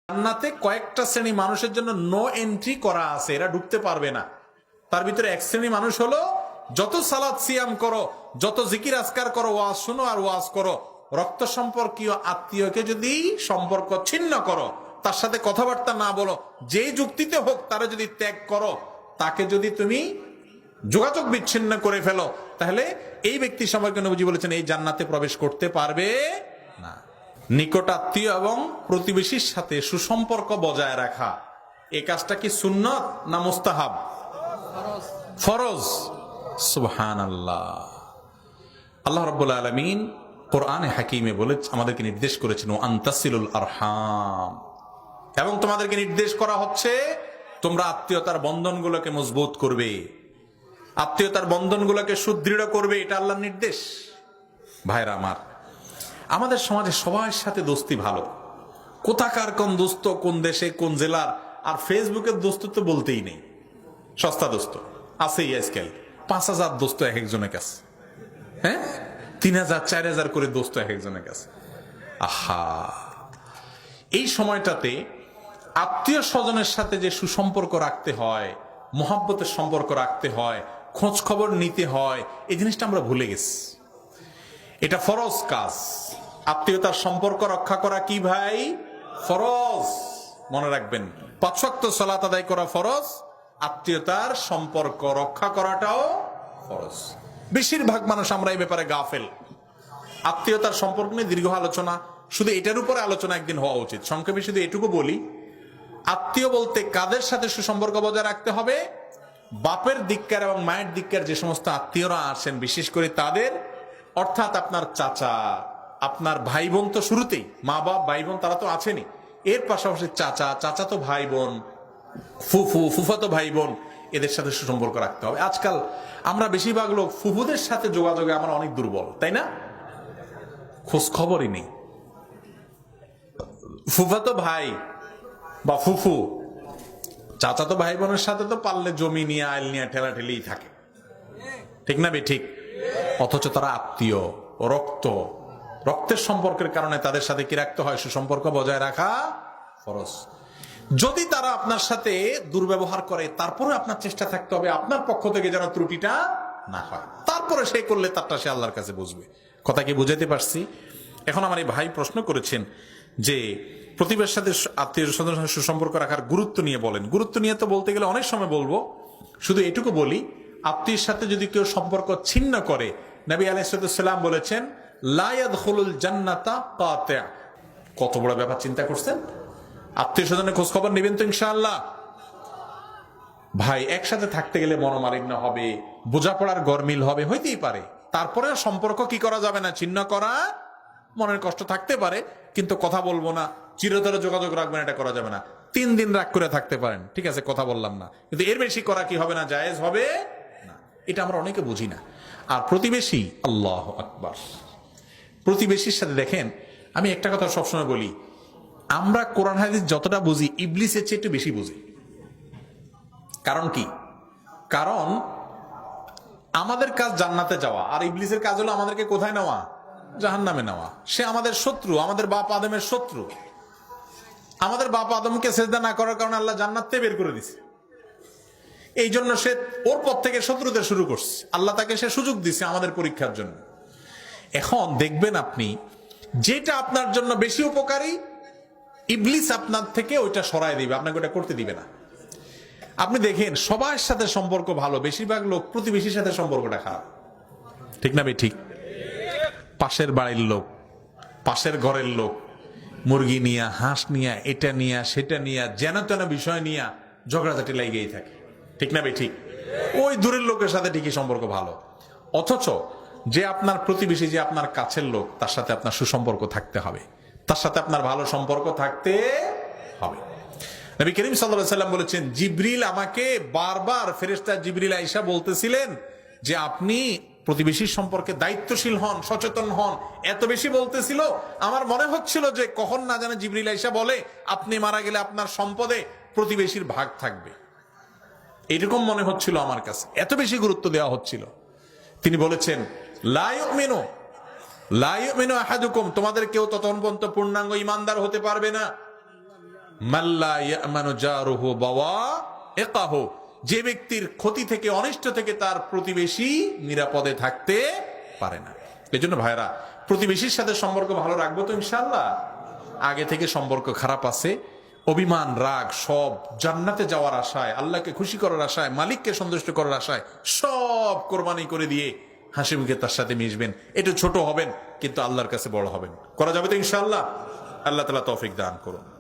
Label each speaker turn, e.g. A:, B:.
A: জান্নাতে কয়েকটা শ্রেণী মানুষের জন্য নো এন্ট্রি করা আছে, এরা ঢুকতে পারবে না। তার ভিতরে এক শ্রেণী মানুষ হলো, যত সালাত সিয়াম করো, যত জিকির আজকার করো, ওয়াজ শুনো আর ওয়াজ করো, রক্ত সম্পর্কীয় আত্মীয়কে যদি সম্পর্ক ছিন্ন করো, তার সাথে কথাবার্তা না বলো, যে যুক্তিতে হোক তারা যদি ত্যাগ করো, তাকে যদি তুমি যোগাযোগ বিচ্ছিন্ন করে ফেলো, তাহলে এই ব্যক্তি সম্পর্কে নবীজি বলেছেন এই জান্নাতে প্রবেশ করতে পারবে না। নিকট আত্মীয় এবং প্রতিবেশীর সাথে সুসম্পর্ক বজায় রাখা, এই কাজটা কি সুন্নত না মুস্তাহাব? ফরজ। সুবহানাল্লাহ। আল্লাহ রাব্বুল আলামিন কোরআনে হাকিমে বলে আমাদেরকে নির্দেশ করেছেন আনতাসিলুল আরহাম, এবং তোমাদেরকে নির্দেশ করা হচ্ছে তোমরা আত্মীয়তার বন্ধনগুলোকে মজবুত করবে, আত্মীয়তার বন্ধনগুলোকে সুদৃঢ় করবে, এটা আল্লাহর নির্দেশ। ভাইরা আমার, আমাদের সমাজে সবার সাথে দোস্তি ভালো, কোথাকার কোন দোস্ত, কোন দেশে, কোন জেলার, আর ফেসবুকের দোস্ত তো বলতেই নেই। সস্তা দোস্ত আছেই আজকাল, 5,000 দোস্ত এক একজনের কাছে, হ্যাঁ 3,000 4,000 করে দোস্ত এক একজনের কাছে। আহা, এই সময়টাতে আত্মীয় স্বজনের সাথে যে সুসম্পর্ক রাখতে হয়, মহব্বতের সম্পর্ক রাখতে হয়, খোঁজ খবর নিতে হয়, এই জিনিসটা আমরা ভুলে গেছি। এটা ফরজ কাজ। আত্মীয়তার সম্পর্ক রক্ষা করা কি ভাই? ফরজ। মনে রাখবেন, 5 ওয়াক্ত সালাত আদায় করা ফরজ, আত্মীয়তার সম্পর্ক রক্ষা করাটাও ফরজ। বেশিরভাগ মানুষ আমরা এই ব্যাপারে গাফেল। আত্মীয়তার সম্পর্ক নিয়ে দীর্ঘ আলোচনা, শুধু এটার উপরে আলোচনা একদিন হওয়া উচিত। সংক্ষেপে শুধু এটুকু বলি, আত্মীয় বলতে কাদের সাথে সুসম্পর্ক বজায় রাখতে হবে? বাপের দিককার এবং মায়ের দিককার যে সমস্ত আত্মীয়রা আছেন, বিশেষ করে তাদের, অর্থাৎ আপনার চাচা, আপনার ভাই বোন, তো শুরুতেই মা বাপ ভাই বোন তারা তো আছেনই, এর পাশাপাশি চাচা, চাচাতো ভাই বোন, ফুফু, ফুফাতো ভাই বোন, এদের সাথে সুসম্পর্ক রাখতে হবে। আজকাল আমরা বেশিরভাগ লোক ফুফুদের সাথে যোগাযোগে আমরা অনেক দুর্বল, তাই না? খোঁজ খবরই নেই। ফুফাতো ভাই বা ফুফু, চাচাতো ভাই বোনের সাথে তো পারলে জমি নিয়ে, আইল নিয়ে ঠেলাঠেলি থাকে, ঠিক না বে ঠিক? অথচ তারা আত্মীয়, রক্ত, রক্তের সম্পর্কের কারণে তাদের সাথে কি রাখতে হয়? সুসম্পর্ক বজায় রাখা ফরজ। যদি তারা আপনার সাথে দুর্ব্যবহার করে, তারপরে আপনার চেষ্টা থাকতে হবে আপনার পক্ষ থেকে যেন ত্রুটিটা না হয়। তারপরে সে করলে তারটা সে আল্লাহর কাছে বুঝবে। কথা কি বুঝাতে পারছি? এখন আমার এই ভাই প্রশ্ন করেছেন যে প্রতিবেশীর সাথে আত্মীয় স্বজনের সাথে সুসম্পর্ক রাখার গুরুত্ব নিয়ে বলেন। গুরুত্ব নিয়ে তো বলতে গেলে অনেক সময় বলবো, শুধু এটুকু বলি, আত্মীয়ের সাথে যদি কেউ সম্পর্ক ছিন্ন করে, নবী আলাইহিস সালাম বলেছেন লা ইয়াদখুলুল জান্নাতা কাতি'। কত বড় ব্যাপার চিন্তা করছেন? আত্মীয় স্বজনের খোঁজ খবর নেবেন তো ইনশাআল্লাহ। ভাই, একসাথে থাকতে গেলে মনোমালিন্য হবে, বোঝাপড়ার গরমিল হবে, হইতেই পারে। তারপরে সম্পর্ক কি করা যাবে না? ছিন্ন করা। মনের কষ্ট থাকতে পারে, কিন্তু কথা বলবো না, চিরতরে যোগাযোগ রাখবেন, এটা করা যাবে না। 3 দিন রাগ করে থাকতে পারেন, ঠিক আছে, কথা বললাম না, কিন্তু এর বেশি করা কি হবে না? জায়েজ হবে না। এটা আমরা অনেকে বুঝি না। আর প্রতিবেশী, আল্লাহু আকবার, প্রতিবেশীর সাথে দেখেন, আমি একটা কথা সবসময় বলি, আমরা কোরআন হাদিস যতটা বুঝি, ইবলিসের চেয়ে একটু বেশি বুঝি। কারণ কি? কারণ আমাদের কাজ জান্নাতে যাওয়া, আর ইবলিসের কাজ হলো আমাদেরকে কোথায় নেওয়া? জাহান্নামে নেওয়া। সে আমাদের শত্রু, আমাদের বাপ আদমের শত্রু। আমাদের বাপ আদমকে সেজদা না করার কারণে আল্লাহ জান্নাত থেকে বের করে দিছে। এই জন্য সে ওর পথ থেকে শত্রুদের শুরু করছে। আল্লাহ তাকে সে সুযোগ দিছে আমাদের পরীক্ষার জন্য। এখন দেখবেন আপনি, যেটা আপনার জন্য বেশি উপকারী, ইবলিস আপনার থেকে ওইটা সরায় দিবে, আপনাকে ওটা করতে দিবে না। আপনি দেখেন সবার সাথে সম্পর্ক ভালো, বেশিরভাগ লোক প্রতিবেশীর সাথে সম্পর্কটা খারাপ, ঠিক না ভাই ঠিক? পাশের বাড়ির লোক, পাশের ঘরের লোক, মুরগি নিয়ে, হাঁস নিয়ে, এটা নিয়ে, সেটা নিয়ে, যেন তেন বিষয় নিয়ে ঝগড়াঝাটি লাগিয়েই থাকে, ঠিক না ভাই ঠিক? ওই দূরের লোকের সাথে ঠিকই সম্পর্ক ভালো। অথচ যে আপনার প্রতিবেশী, যে আপনার কাছের লোক, তার সাথে আপনার সুসম্পর্ক থাকতে হবে, তার সাথে আপনার ভালো সম্পর্ক থাকতে হবে। নবী করিম সাল্লাল্লাহু আলাইহি ওয়াসাল্লাম বলেছেন, জিবরিল আমাকে বারবার, ফেরেশতা জিবরিল আয়েশা বলতেছিলেন যে আপনি প্রতিবেশীর সম্পর্কে দায়িত্বশীল হন, সচেতন হন। এত বেশি বলতেছিল, আমার মনে হচ্ছিল যে কখন না জানে জিবরিল আয়েশা বলে আপনি মারা গেলে আপনার সম্পদে প্রতিবেশীর ভাগ থাকবে, এরকম মনে হচ্ছিল আমার কাছে, এত বেশি গুরুত্ব দেওয়া হচ্ছিল। তিনি বলেছেন লা ইউমিনু আহাদুকুম, তোমাদের কেউ ততক্ষণ পর্যন্ত পূর্ণাঙ্গ ঈমানদার হতে পারবে না, মাল্লা ইয়ামানু জারুহু বাওয়াইকাহু, যে ব্যক্তির ক্ষতি থেকে, অনিষ্ট থেকে তার প্রতিবেশী নিরাপদে থাকতে পারে না। এজন্য ভাইরা, প্রতিবেশীর সাথে সম্পর্ক ভালো রাখবো তো ইনশাআল্লাহ। আগে থেকে সম্পর্ক খারাপ আছে, অভিমান, রাগ সব জান্নাতে যাওয়ার আশায়, আল্লাহকে খুশি করার আশায়, মালিককে সন্তুষ্ট করার আশায় সব কোরবানি করে দিয়ে হাসি মুখে তার সাথে মিশবেন। একটু ছোট হবেন কিন্তু আল্লাহর কাছে বড় হবেন। করা যাবে তো ইনশাআল্লাহ। আল্লাহ তাআলা তৌফিক দান করুন।